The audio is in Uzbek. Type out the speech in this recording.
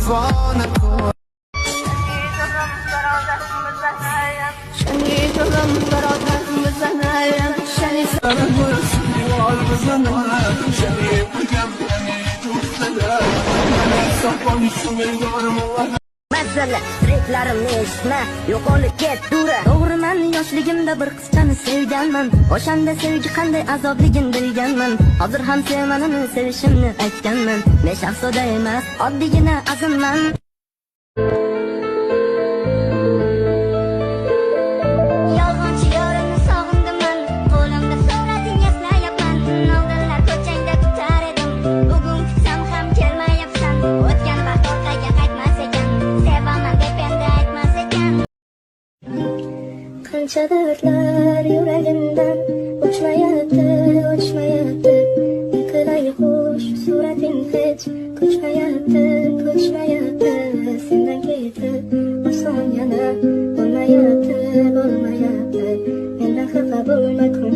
divona kul. Mazali reklarimni eshitma, yo'qolib ket dura. To'g'riman, yoshligimda bir qizchani sevganman. O'shanda sevgi qanday azobligini bilganman. Hozir ham sevmanini sevishimni aytganman. Men shahzoda emas, oddiygina azimman. Yolg'onchi yorimni sog'indiman. Qo'limda surating eslayapman. Oldinlar ko'changda kutar edim. Bugun kutsam ham kelmayapsan. O'tgan vaqt orqaga qaytmas ekan. Sevaman deb endi aytmas ekan. Qancha dardlar yuragimdan o'chmayapti, o'chmayapti. Yiqilay xush surating hech ko'chmayapti, ko'chmayapti. Sendan ketib oson yana bo'lmayapti, bo'lmayapti. Mendan xafa bo'lma kun